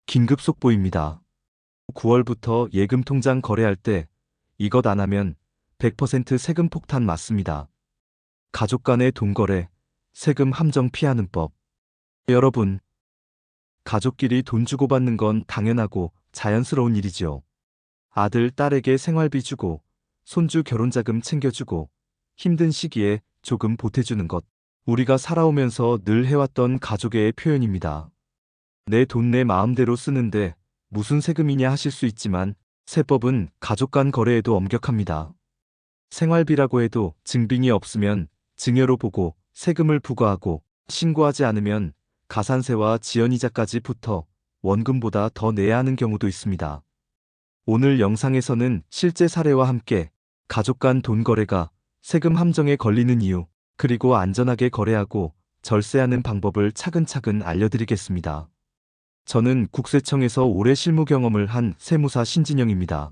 긴급 속보입니다. 9월부터 예금 통장 거래할 때 이것 안 하면 100% 세금 폭탄 맞습니다. 가족 간의 돈 거래, 세금 함정 피하는 법. 여러분, 가족끼리 돈 주고받는 건 당연하고 자연스러운 일이지요. 아들, 딸에게 생활비 주고, 손주 결혼자금 챙겨주고, 힘든 시기에 조금 보태주는 것. 우리가 살아오면서 늘 해왔던 가족애의 표현입니다. 내 돈 내 마음대로 쓰는데 무슨 세금이냐 하실 수 있지만 세법은 가족 간 거래에도 엄격합니다. 생활비라고 해도 증빙이 없으면 증여로 보고 세금을 부과하고 신고하지 않으면 가산세와 지연이자까지 붙어 원금보다 더 내야 하는 경우도 있습니다. 오늘 영상에서는 실제 사례와 함께 가족 간 돈 거래가 세금 함정에 걸리는 이유, 그리고 안전하게 거래하고 절세하는 방법을 차근차근 알려드리겠습니다. 저는 국세청에서 오래 실무 경험을 한 세무사 신진영입니다.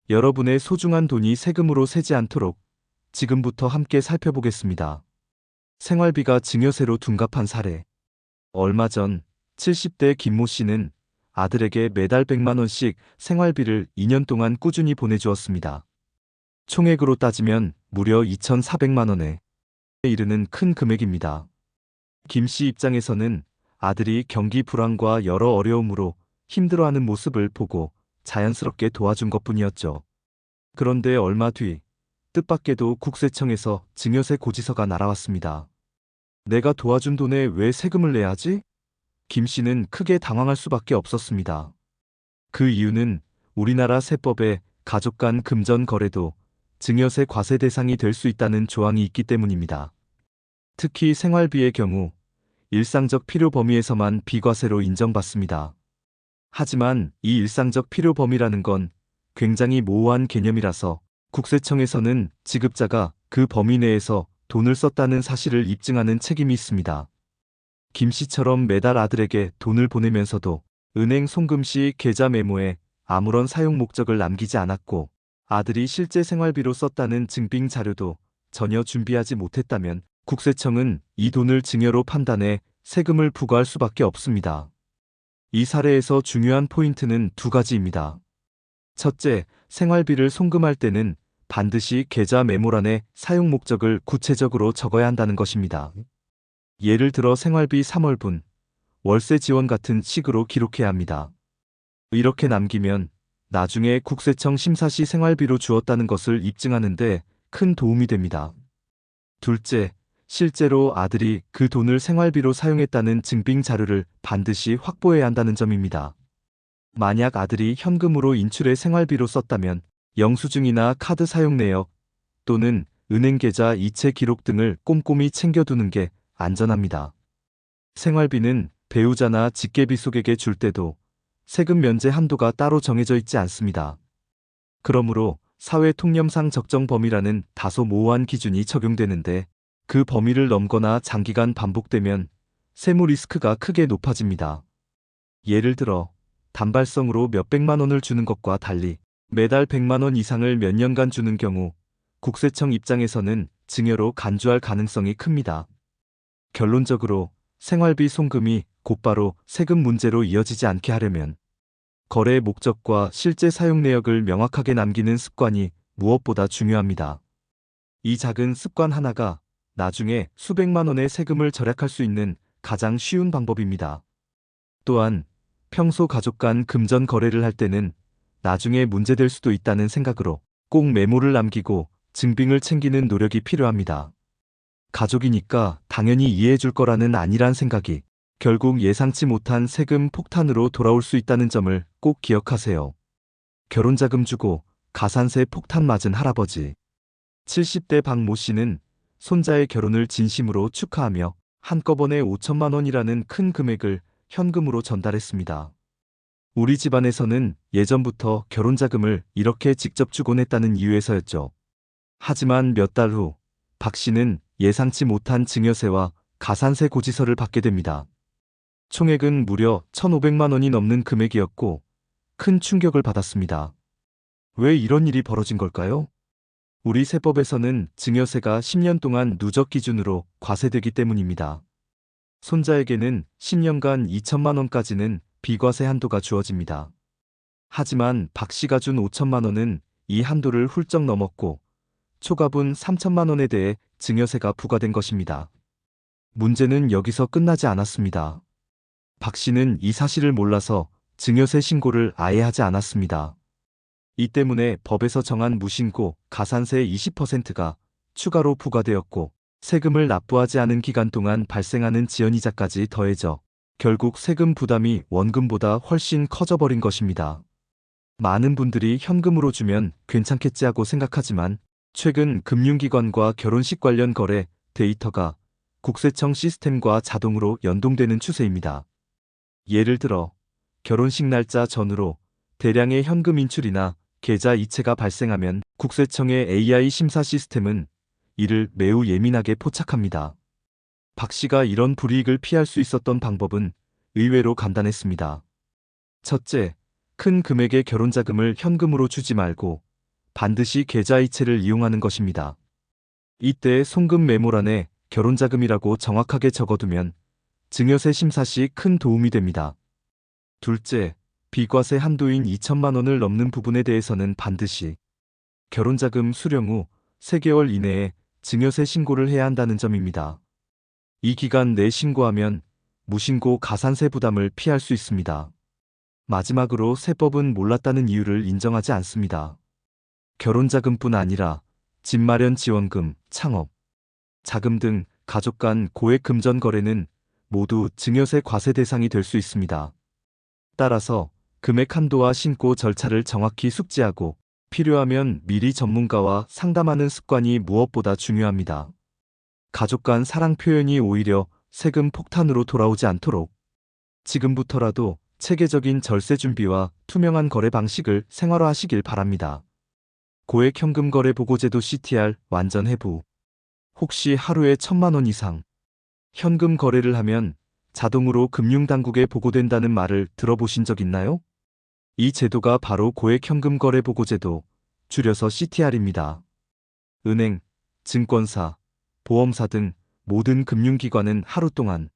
여러분의 소중한 돈이 세금으로 새지 않도록 지금부터 함께 살펴보겠습니다. 생활비가 증여세로 둔갑한 사례. 얼마 전 70대 김모 씨는 아들에게 매달 100만 원씩 생활비를 2년 동안 꾸준히 보내주었습니다. 총액으로 따지면 무려 2,400만 원에 이르는 큰 금액입니다. 김 씨 입장에서는 아들이 경기 불황과 여러 어려움으로 힘들어하는 모습을 보고 자연스럽게 도와준 것뿐이었죠. 그런데 얼마 뒤 뜻밖에도 국세청에서 증여세 고지서가 날아왔습니다. 내가 도와준 돈에 왜 세금을 내야 하지? 김 씨는 크게 당황할 수밖에 없었습니다. 그 이유는 우리나라 세법에 가족 간 금전 거래도 증여세 과세 대상이 될 수 있다는 조항이 있기 때문입니다. 특히 생활비의 경우 일상적 필요 범위에서만 비과세로 인정받습니다. 하지만 이 일상적 필요 범위라는 건 굉장히 모호한 개념이라서 국세청에서는 지급자가 그 범위 내에서 돈을 썼다는 사실을 입증하는 책임이 있습니다. 김 씨처럼 매달 아들에게 돈을 보내면서도 은행 송금 시 계좌 메모에 아무런 사용 목적을 남기지 않았고 아들이 실제 생활비로 썼다는 증빙 자료도 전혀 준비하지 못했다면 국세청은 이 돈을 증여로 판단해 세금을 부과할 수밖에 없습니다. 이 사례에서 중요한 포인트는 두 가지입니다. 첫째, 생활비를 송금할 때는 반드시 계좌 메모란에 사용 목적을 구체적으로 적어야 한다는 것입니다. 예를 들어 생활비 3월분, 월세 지원 같은 식으로 기록해야 합니다. 이렇게 남기면 나중에 국세청 심사 시 생활비로 주었다는 것을 입증하는 데 큰 도움이 됩니다. 둘째, 실제로 아들이 그 돈을 생활비로 사용했다는 증빙 자료를 반드시 확보해야 한다는 점입니다. 만약 아들이 현금으로 인출해 생활비로 썼다면 영수증이나 카드 사용 내역 또는 은행 계좌 이체 기록 등을 꼼꼼히 챙겨두는 게 안전합니다. 생활비는 배우자나 직계비속에게 줄 때도 세금 면제 한도가 따로 정해져 있지 않습니다. 그러므로 사회 통념상 적정 범위라는 다소 모호한 기준이 적용되는데 그 범위를 넘거나 장기간 반복되면 세무 리스크가 크게 높아집니다. 예를 들어 단발성으로 몇백만 원을 주는 것과 달리 매달 100만 원 이상을 몇 년간 주는 경우 국세청 입장에서는 증여로 간주할 가능성이 큽니다. 결론적으로 생활비 송금이 곧바로 세금 문제로 이어지지 않게 하려면 거래의 목적과 실제 사용 내역을 명확하게 남기는 습관이 무엇보다 중요합니다. 이 작은 습관 하나가 나중에 수백만 원의 세금을 절약할 수 있는 가장 쉬운 방법입니다. 또한 평소 가족 간 금전 거래를 할 때는 나중에 문제될 수도 있다는 생각으로 꼭 메모를 남기고 증빙을 챙기는 노력이 필요합니다. 가족이니까 당연히 이해해 줄 거라는 아니란 생각이 결국 예상치 못한 세금 폭탄으로 돌아올 수 있다는 점을 꼭 기억하세요. 결혼자금 주고 가산세 폭탄 맞은 할아버지. 70대 박모 씨는 손자의 결혼을 진심으로 축하하며 한꺼번에 5천만 원이라는 큰 금액을 현금으로 전달했습니다. 우리 집안에서는 예전부터 결혼자금을 이렇게 직접 주곤 했다는 이유에서였죠. 하지만 몇 달 후 박 씨는 예상치 못한 증여세와 가산세 고지서를 받게 됩니다. 총액은 무려 1,500만 원이 넘는 금액이었고 큰 충격을 받았습니다. 왜 이런 일이 벌어진 걸까요? 우리 세법에서는 증여세가 10년 동안 누적 기준으로 과세되기 때문입니다. 손자에게는 10년간 2천만 원까지는 비과세 한도가 주어집니다. 하지만 박 씨가 준 5천만 원은 이 한도를 훌쩍 넘었고 초과분 3천만 원에 대해 증여세가 부과된 것입니다. 문제는 여기서 끝나지 않았습니다. 박 씨는 이 사실을 몰라서 증여세 신고를 아예 하지 않았습니다. 이 때문에 법에서 정한 무신고 가산세 20%가 추가로 부과되었고 세금을 납부하지 않은 기간 동안 발생하는 지연이자까지 더해져 결국 세금 부담이 원금보다 훨씬 커져버린 것입니다. 많은 분들이 현금으로 주면 괜찮겠지 하고 생각하지만 최근 금융기관과 결혼식 관련 거래 데이터가 국세청 시스템과 자동으로 연동되는 추세입니다. 예를 들어 결혼식 날짜 전후로 대량의 현금 인출이나 계좌 이체가 발생하면 국세청의 AI 심사 시스템은 이를 매우 예민하게 포착합니다. 박 씨가 이런 불이익을 피할 수 있었던 방법은 의외로 간단했습니다. 첫째, 큰 금액의 결혼자금을 현금으로 주지 말고 반드시 계좌 이체를 이용하는 것입니다. 이때 송금 메모란에 결혼자금이라고 정확하게 적어두면 증여세 심사 시 큰 도움이 됩니다. 둘째, 비과세 한도인 2천만 원을 넘는 부분에 대해서는 반드시 결혼자금 수령 후 3개월 이내에 증여세 신고를 해야 한다는 점입니다. 이 기간 내 신고하면 무신고 가산세 부담을 피할 수 있습니다. 마지막으로 세법은 몰랐다는 이유를 인정하지 않습니다. 결혼자금뿐 아니라 집 마련 지원금, 창업, 자금 등 가족 간 고액 금전 거래는 모두 증여세 과세 대상이 될 수 있습니다. 따라서 금액 한도와 신고 절차를 정확히 숙지하고 필요하면 미리 전문가와 상담하는 습관이 무엇보다 중요합니다. 가족 간 사랑 표현이 오히려 세금 폭탄으로 돌아오지 않도록 지금부터라도 체계적인 절세 준비와 투명한 거래 방식을 생활화하시길 바랍니다. 고액 현금 거래 보고제도 CTR 완전 해부. 혹시 하루에 1,000만 원 이상 현금 거래를 하면 자동으로 금융당국에 보고된다는 말을 들어보신 적 있나요? 이 제도가 바로 고액 현금 거래 보고제도, 줄여서 CTR입니다. 은행, 증권사, 보험사 등 모든 금융기관은 하루 동안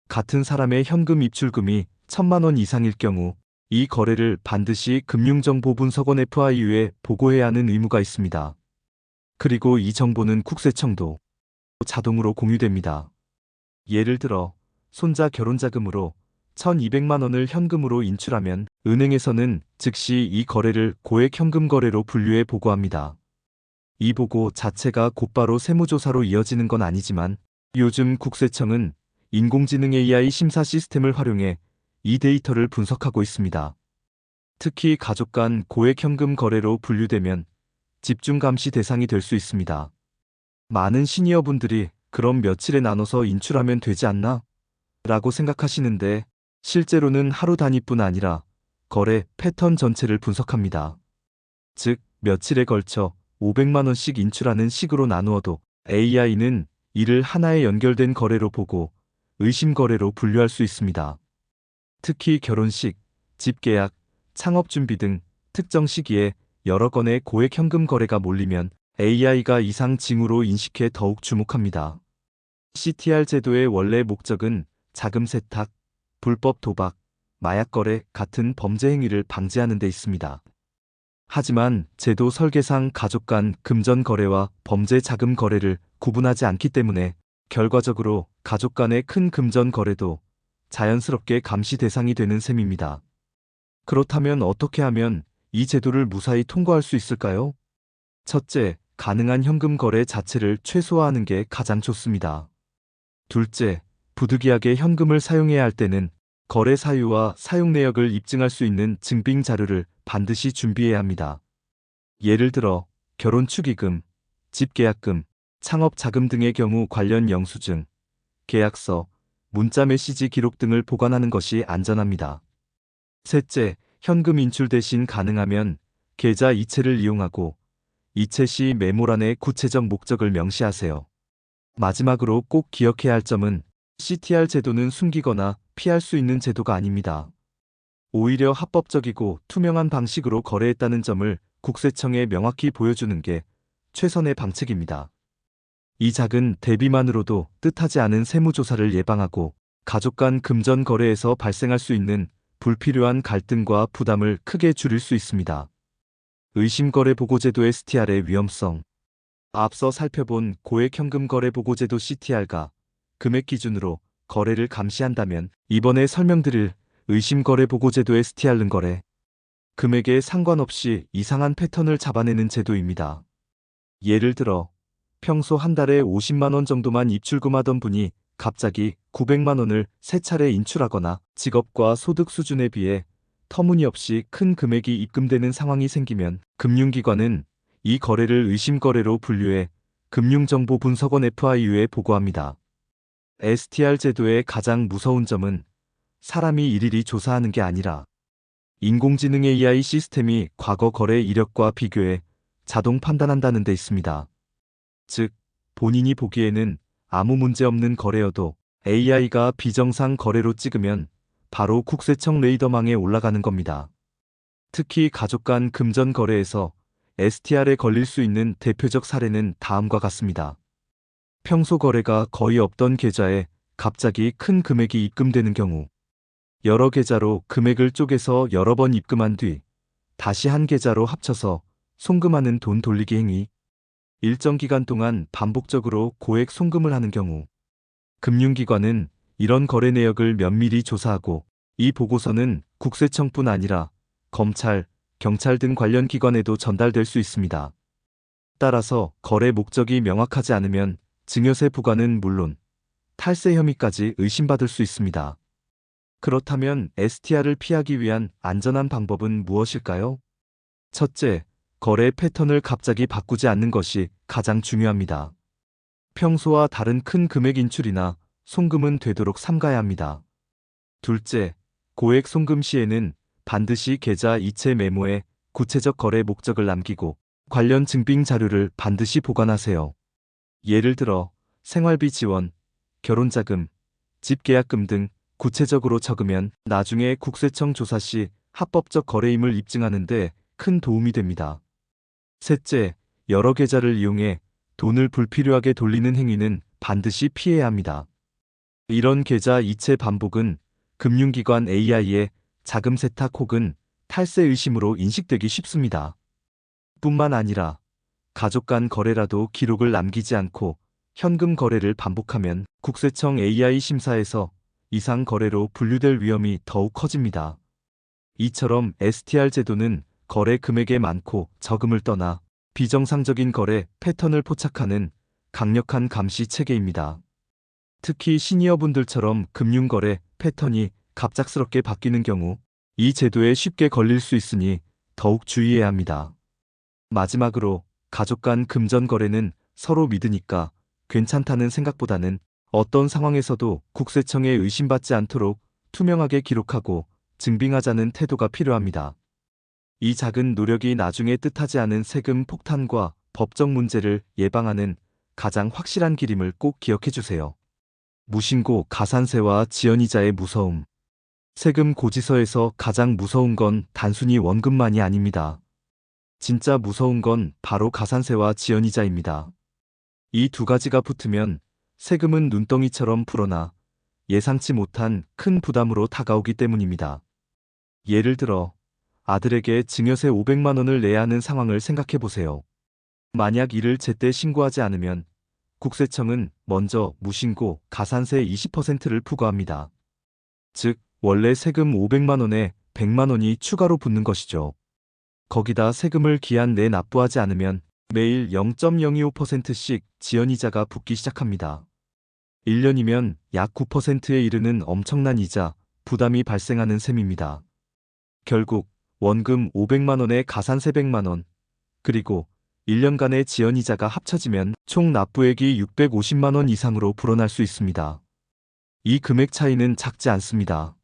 같은 사람의 현금 입출금이 1,000만 원 이상일 경우 이 거래를 반드시 금융정보분석원 FIU에 보고해야 하는 의무가 있습니다. 그리고 이 정보는 국세청도 자동으로 공유됩니다. 예를 들어 손자 결혼자금으로 1,200만 원을 현금으로 인출하면 은행에서는 즉시 이 거래를 고액 현금 거래로 분류해 보고합니다. 이 보고 자체가 곧바로 세무조사로 이어지는 건 아니지만 요즘 국세청은 인공지능 AI 심사 시스템을 활용해 이 데이터를 분석하고 있습니다. 특히 가족 간 고액 현금 거래로 분류되면 집중 감시 대상이 될 수 있습니다. 많은 시니어분들이 그럼 며칠에 나눠서 인출하면 되지 않나? 라고 생각하시는데 실제로는 하루 단위뿐 아니라 거래 패턴 전체를 분석합니다. 즉, 며칠에 걸쳐 500만 원씩 인출하는 식으로 나누어도 AI는 이를 하나의 연결된 거래로 보고 의심 거래로 분류할 수 있습니다. 특히 결혼식, 집 계약, 창업 준비 등 특정 시기에 여러 건의 고액 현금 거래가 몰리면 AI가 이상 징후로 인식해 더욱 주목합니다. CTR 제도의 원래 목적은 자금 세탁, 불법 도박, 마약 거래 같은 범죄 행위를 방지하는 데 있습니다. 하지만 제도 설계상 가족 간 금전 거래와 범죄 자금 거래를 구분하지 않기 때문에 결과적으로 가족 간의 큰 금전 거래도 자연스럽게 감시 대상이 되는 셈입니다. 그렇다면 어떻게 하면 이 제도를 무사히 통과할 수 있을까요? 첫째, 가능한 현금 거래 자체를 최소화하는 게 가장 좋습니다. 둘째, 부득이하게 현금을 사용해야 할 때는 거래 사유와 사용 내역을 입증할 수 있는 증빙 자료를 반드시 준비해야 합니다. 예를 들어 결혼 축의금, 집 계약금, 창업 자금 등의 경우 관련 영수증, 계약서, 문자 메시지 기록 등을 보관하는 것이 안전합니다. 셋째, 현금 인출 대신 가능하면 계좌 이체를 이용하고 이체 시 메모란에 구체적 목적을 명시하세요. 마지막으로 꼭 기억해야 할 점은 CTR 제도는 숨기거나 피할 수 있는 제도가 아닙니다. 오히려 합법적이고 투명한 방식으로 거래했다는 점을 국세청에 명확히 보여주는 게 최선의 방책입니다. 이 작은 대비만으로도 뜻하지 않은 세무조사를 예방하고 가족 간 금전 거래에서 발생할 수 있는 불필요한 갈등과 부담을 크게 줄일 수 있습니다. 의심거래보고제도 STR의 위험성. 앞서 살펴본 고액현금거래보고제도 CTR과 금액 기준으로 거래를 감시한다면 이번에 설명드릴 의심거래보고제도 STR는 거래 금액에 상관없이 이상한 패턴을 잡아내는 제도입니다. 예를 들어 평소 한 달에 50만 원 정도만 입출금하던 분이 갑자기 900만 원을 세 차례 인출하거나 직업과 소득 수준에 비해 터무니없이 큰 금액이 입금되는 상황이 생기면 금융기관은 이 거래를 의심거래로 분류해 금융정보분석원 FIU에 보고합니다. STR 제도의 가장 무서운 점은 사람이 일일이 조사하는 게 아니라 인공지능 AI 시스템이 과거 거래 이력과 비교해 자동 판단한다는 데 있습니다. 즉, 본인이 보기에는 아무 문제 없는 거래여도 AI가 비정상 거래로 찍으면 바로 국세청 레이더망에 올라가는 겁니다. 특히 가족 간 금전 거래에서 STR에 걸릴 수 있는 대표적 사례는 다음과 같습니다. 평소 거래가 거의 없던 계좌에 갑자기 큰 금액이 입금되는 경우, 여러 계좌로 금액을 쪼개서 여러 번 입금한 뒤 다시 한 계좌로 합쳐서 송금하는 돈 돌리기 행위, 일정 기간 동안 반복적으로 고액 송금을 하는 경우, 금융기관은 이런 거래 내역을 면밀히 조사하고 이 보고서는 국세청뿐 아니라 검찰, 경찰 등 관련 기관에도 전달될 수 있습니다. 따라서 거래 목적이 명확하지 않으면 증여세 부과는 물론 탈세 혐의까지 의심받을 수 있습니다. 그렇다면 STR을 피하기 위한 안전한 방법은 무엇일까요? 첫째, 거래 패턴을 갑자기 바꾸지 않는 것이 가장 중요합니다. 평소와 다른 큰 금액 인출이나 송금은 되도록 삼가야 합니다. 둘째, 고액 송금 시에는 반드시 계좌 이체 메모에 구체적 거래 목적을 남기고 관련 증빙 자료를 반드시 보관하세요. 예를 들어 생활비 지원, 결혼자금, 집계약금 등 구체적으로 적으면 나중에 국세청 조사 시 합법적 거래임을 입증하는 데 큰 도움이 됩니다. 셋째, 여러 계좌를 이용해 돈을 불필요하게 돌리는 행위는 반드시 피해야 합니다. 이런 계좌 이체 반복은 금융기관 AI의 자금 세탁 혹은 탈세 의심으로 인식되기 쉽습니다. 뿐만 아니라 가족 간 거래라도 기록을 남기지 않고 현금 거래를 반복하면 국세청 AI 심사에서 이상 거래로 분류될 위험이 더욱 커집니다. 이처럼 STR 제도는 거래 금액의 많고 적음을 떠나 비정상적인 거래 패턴을 포착하는 강력한 감시 체계입니다. 특히 시니어분들처럼 금융거래 패턴이 갑작스럽게 바뀌는 경우 이 제도에 쉽게 걸릴 수 있으니 더욱 주의해야 합니다. 마지막으로 가족 간 금전 거래는 서로 믿으니까 괜찮다는 생각보다는 어떤 상황에서도 국세청에 의심받지 않도록 투명하게 기록하고 증빙하자는 태도가 필요합니다. 이 작은 노력이 나중에 뜻하지 않은 세금 폭탄과 법적 문제를 예방하는 가장 확실한 길임을 꼭 기억해 주세요. 무신고 가산세와 지연이자의 무서움. 세금 고지서에서 가장 무서운 건 단순히 원금만이 아닙니다. 진짜 무서운 건 바로 가산세와 지연이자입니다. 이 두 가지가 붙으면 세금은 눈덩이처럼 불어나 예상치 못한 큰 부담으로 다가오기 때문입니다. 예를 들어 아들에게 증여세 500만 원을 내야 하는 상황을 생각해 보세요. 만약 이를 제때 신고하지 않으면 국세청은 먼저 무신고 가산세 20%를 부과합니다. 즉, 원래 세금 500만 원에 100만 원이 추가로 붙는 것이죠. 거기다 세금을 기한 내 납부하지 않으면 매일 0.025%씩 지연이자가 붙기 시작합니다. 1년이면 약 9%에 이르는 엄청난 이자, 부담이 발생하는 셈입니다. 결국 원금 500만 원에 가산세 100만 원, 그리고 1년간의 지연이자가 합쳐지면 총 납부액이 650만 원 이상으로 불어날 수 있습니다. 이 금액 차이는 작지 않습니다.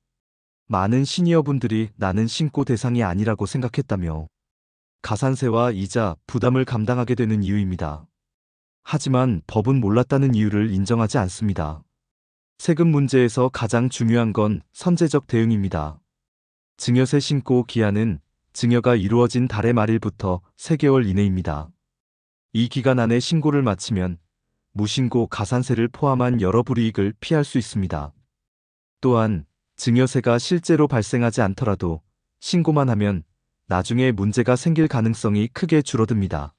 많은 시니어분들이 나는 신고 대상이 아니라고 생각했다며 가산세와 이자, 부담을 감당하게 되는 이유입니다. 하지만 법은 몰랐다는 이유를 인정하지 않습니다. 세금 문제에서 가장 중요한 건 선제적 대응입니다. 증여세 신고 기한은 증여가 이루어진 달의 말일부터 3개월 이내입니다. 이 기간 안에 신고를 마치면 무신고 가산세를 포함한 여러 불이익을 피할 수 있습니다. 또한 증여세가 실제로 발생하지 않더라도 신고만 하면 나중에 문제가 생길 가능성이 크게 줄어듭니다.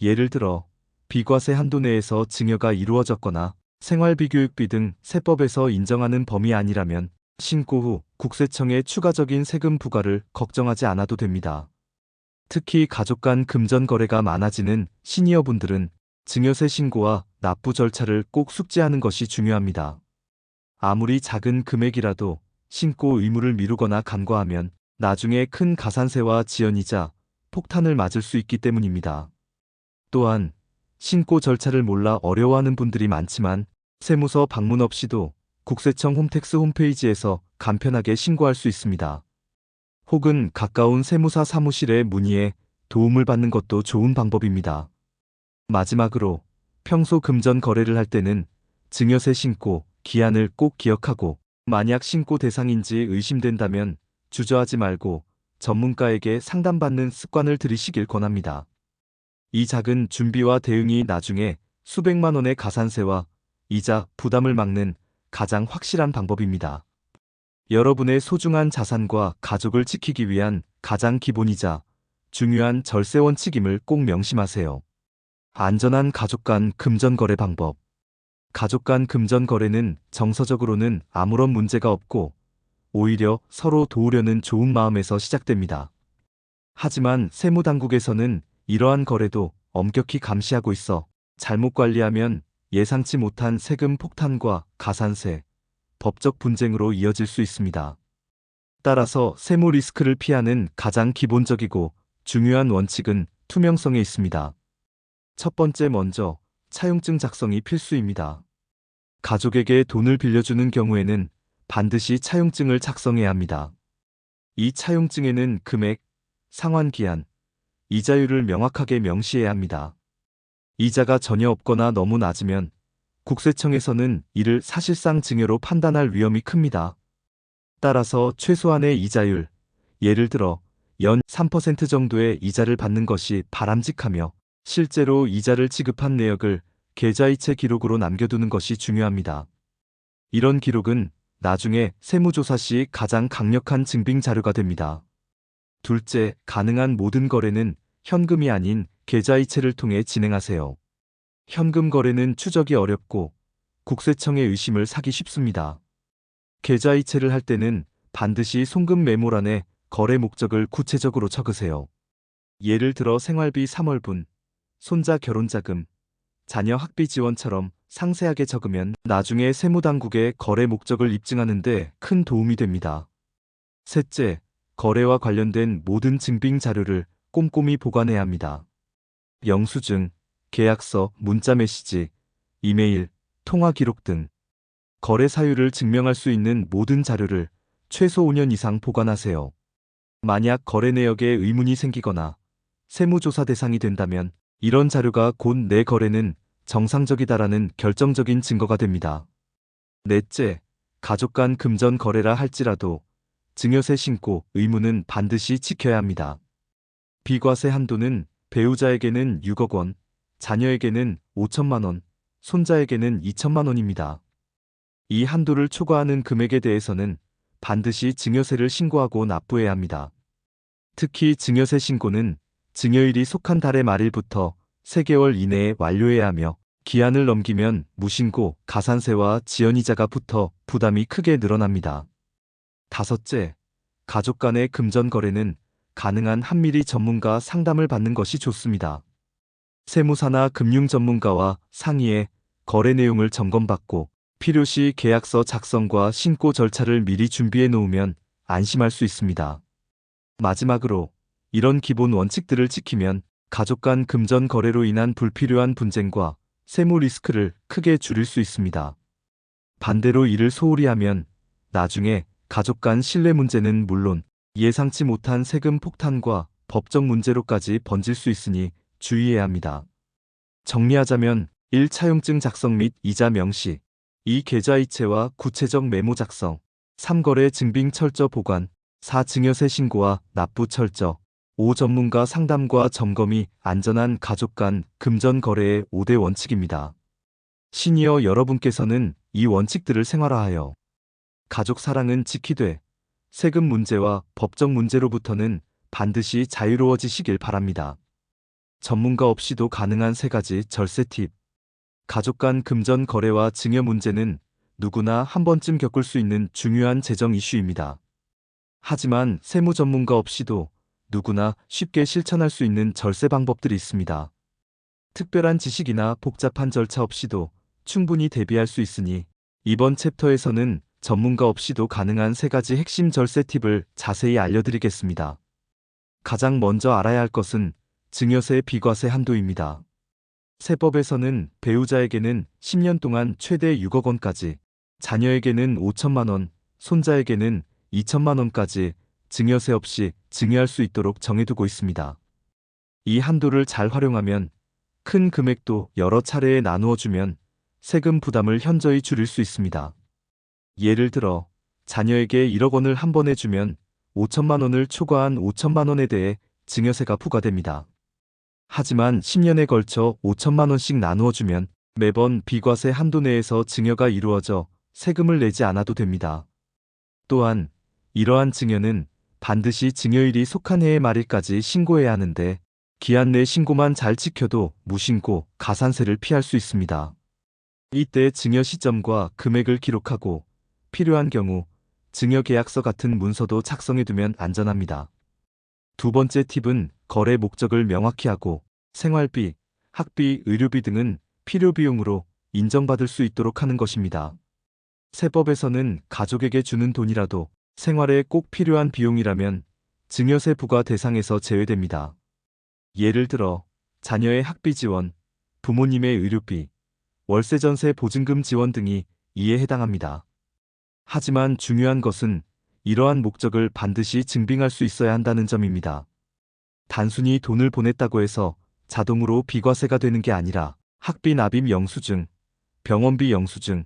예를 들어 비과세 한도 내에서 증여가 이루어졌거나 생활비 교육비 등 세법에서 인정하는 범위 아니라면 신고 후 국세청의 추가적인 세금 부과를 걱정하지 않아도 됩니다. 특히 가족 간 금전 거래가 많아지는 시니어분들은 증여세 신고와 납부 절차를 꼭 숙지하는 것이 중요합니다. 아무리 작은 금액이라도 신고 의무를 미루거나 간과하면 나중에 큰 가산세와 지연이자 폭탄을 맞을 수 있기 때문입니다. 또한 신고 절차를 몰라 어려워하는 분들이 많지만 세무서 방문 없이도 국세청 홈택스 홈페이지에서 간편하게 신고할 수 있습니다. 혹은 가까운 세무사 사무실에 문의해 도움을 받는 것도 좋은 방법입니다. 마지막으로 평소 금전 거래를 할 때는 증여세 신고 기한을 꼭 기억하고 만약 신고 대상인지 의심된다면 주저하지 말고 전문가에게 상담받는 습관을 들이시길 권합니다. 이 작은 준비와 대응이 나중에 수백만 원의 가산세와 이자 부담을 막는 가장 확실한 방법입니다. 여러분의 소중한 자산과 가족을 지키기 위한 가장 기본이자 중요한 절세 원칙임을 꼭 명심하세요. 안전한 가족 간 금전 거래 방법. 가족 간 금전 거래는 정서적으로는 아무런 문제가 없고 오히려 서로 도우려는 좋은 마음에서 시작됩니다. 하지만 세무당국에서는 이러한 거래도 엄격히 감시하고 있어 잘못 관리하면 예상치 못한 세금 폭탄과 가산세, 법적 분쟁으로 이어질 수 있습니다. 따라서 세무 리스크를 피하는 가장 기본적이고 중요한 원칙은 투명성에 있습니다. 첫 번째 먼저 차용증 작성이 필수입니다. 가족에게 돈을 빌려주는 경우에는 반드시 차용증을 작성해야 합니다. 이 차용증에는 금액, 상환기한, 이자율을 명확하게 명시해야 합니다. 이자가 전혀 없거나 너무 낮으면 국세청에서는 이를 사실상 증여로 판단할 위험이 큽니다. 따라서 최소한의 이자율, 예를 들어 연 3% 정도의 이자를 받는 것이 바람직하며 실제로 이자를 지급한 내역을 계좌이체 기록으로 남겨두는 것이 중요합니다. 이런 기록은 나중에 세무조사 시 가장 강력한 증빙 자료가 됩니다. 둘째, 가능한 모든 거래는 현금이 아닌 계좌이체를 통해 진행하세요. 현금 거래는 추적이 어렵고 국세청의 의심을 사기 쉽습니다. 계좌이체를 할 때는 반드시 송금 메모란에 거래 목적을 구체적으로 적으세요. 예를 들어 생활비 3월분, 손자 결혼자금, 자녀 학비 지원처럼 상세하게 적으면 나중에 세무당국에 거래 목적을 입증하는 데 큰 도움이 됩니다. 셋째, 거래와 관련된 모든 증빙 자료를 꼼꼼히 보관해야 합니다. 영수증, 계약서, 문자 메시지, 이메일, 통화 기록 등 거래 사유를 증명할 수 있는 모든 자료를 최소 5년 이상 보관하세요. 만약 거래 내역에 의문이 생기거나 세무조사 대상이 된다면 이런 자료가 곧 내 거래는 정상적이다라는 결정적인 증거가 됩니다. 넷째, 가족 간 금전 거래라 할지라도 증여세 신고 의무는 반드시 지켜야 합니다. 비과세 한도는 배우자에게는 6억 원, 자녀에게는 5천만 원, 손자에게는 2천만 원입니다. 이 한도를 초과하는 금액에 대해서는 반드시 증여세를 신고하고 납부해야 합니다. 특히 증여세 신고는 증여일이 속한 달의 말일부터 3개월 이내에 완료해야 하며 기한을 넘기면 무신고, 가산세와 지연이자가 붙어 부담이 크게 늘어납니다. 다섯째, 가족 간의 금전 거래는 가능한 한미리 전문가 상담을 받는 것이 좋습니다. 세무사나 금융 전문가와 상의해 거래 내용을 점검받고 필요시 계약서 작성과 신고 절차를 미리 준비해 놓으면 안심할 수 있습니다. 마지막으로 이런 기본 원칙들을 지키면 가족 간 금전 거래로 인한 불필요한 분쟁과 세무 리스크를 크게 줄일 수 있습니다. 반대로 이를 소홀히 하면 나중에 가족 간 신뢰 문제는 물론 예상치 못한 세금 폭탄과 법적 문제로까지 번질 수 있으니 주의해야 합니다. 정리하자면 1. 차용증 작성 및 이자 명시, 2. 계좌이체와 구체적 메모 작성, 3. 거래 증빙 철저 보관, 4. 증여세 신고와 납부 철저, 5. 전문가 상담과 점검이 안전한 가족 간 금전 거래의 5대 원칙입니다. 시니어 여러분께서는 이 원칙들을 생활화하여 가족 사랑은 지키되 세금 문제와 법적 문제로부터는 반드시 자유로워지시길 바랍니다. 전문가 없이도 가능한 3가지 절세 팁. 가족 간 금전 거래와 증여 문제는 누구나 한 번쯤 겪을 수 있는 중요한 재정 이슈입니다. 하지만 세무 전문가 없이도 누구나 쉽게 실천할 수 있는 절세 방법들이 있습니다. 특별한 지식이나 복잡한 절차 없이도 충분히 대비할 수 있으니 이번 챕터에서는 전문가 없이도 가능한 3가지 핵심 절세 팁을 자세히 알려드리겠습니다. 가장 먼저 알아야 할 것은 증여세 비과세 한도입니다. 세법에서는 배우자에게는 10년 동안 최대 6억 원까지, 자녀에게는 5천만 원, 손자에게는 2천만 원까지 증여세 없이 증여할 수 있도록 정해두고 있습니다. 이 한도를 잘 활용하면 큰 금액도 여러 차례에 나누어 주면 세금 부담을 현저히 줄일 수 있습니다. 예를 들어 자녀에게 1억 원을 한 번에 주면 5천만 원을 초과한 5천만 원에 대해 증여세가 부과됩니다. 하지만 10년에 걸쳐 5천만 원씩 나누어 주면 매번 비과세 한도 내에서 증여가 이루어져 세금을 내지 않아도 됩니다. 또한 이러한 증여는 반드시 증여일이 속한 해의 말일까지 신고해야 하는데 기한 내 신고만 잘 지켜도 무신고, 가산세를 피할 수 있습니다. 이때 증여 시점과 금액을 기록하고 필요한 경우 증여계약서 같은 문서도 작성해두면 안전합니다. 2번째 팁은 거래 목적을 명확히 하고 생활비, 학비, 의료비 등은 필요비용으로 인정받을 수 있도록 하는 것입니다. 세법에서는 가족에게 주는 돈이라도 생활에 꼭 필요한 비용이라면 증여세 부과 대상에서 제외됩니다. 예를 들어 자녀의 학비 지원, 부모님의 의료비, 월세 전세 보증금 지원 등이 이에 해당합니다. 하지만 중요한 것은 이러한 목적을 반드시 증빙할 수 있어야 한다는 점입니다. 단순히 돈을 보냈다고 해서 자동으로 비과세가 되는 게 아니라 학비 납입 영수증, 병원비 영수증,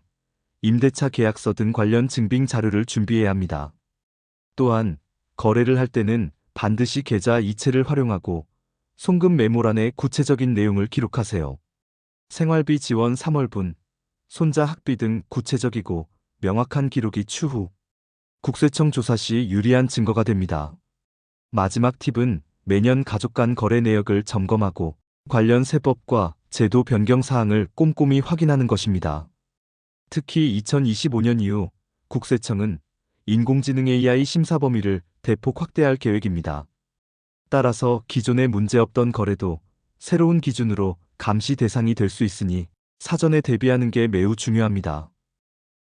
임대차 계약서 등 관련 증빙 자료를 준비해야 합니다. 또한 거래를 할 때는 반드시 계좌 이체를 활용하고 송금 메모란에 구체적인 내용을 기록하세요. 생활비 지원 3월분, 손자 학비 등 구체적이고 명확한 기록이 추후 국세청 조사 시 유리한 증거가 됩니다. 마지막 팁은 매년 가족 간 거래 내역을 점검하고 관련 세법과 제도 변경 사항을 꼼꼼히 확인하는 것입니다. 특히 2025년 이후 국세청은 인공지능 AI 심사 범위를 대폭 확대할 계획입니다. 따라서 기존에 문제없던 거래도 새로운 기준으로 감시 대상이 될 수 있으니 사전에 대비하는 게 매우 중요합니다.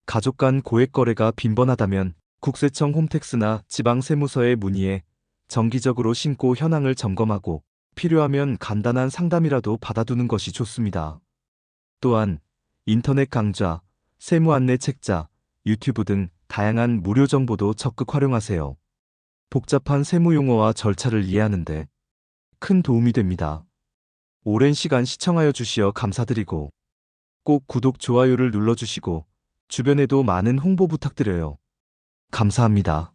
가족 간 고액 거래가 빈번하다면 국세청 홈택스나 지방세무서에 문의해 정기적으로 신고 현황을 점검하고 필요하면 간단한 상담이라도 받아두는 것이 좋습니다. 또한 인터넷 강좌, 세무 안내 책자, 유튜브 등 다양한 무료 정보도 적극 활용하세요. 복잡한 세무 용어와 절차를 이해하는데 큰 도움이 됩니다. 오랜 시간 시청하여 주시어 감사드리고 꼭 구독, 좋아요를 눌러주시고 주변에도 많은 홍보 부탁드려요. 감사합니다.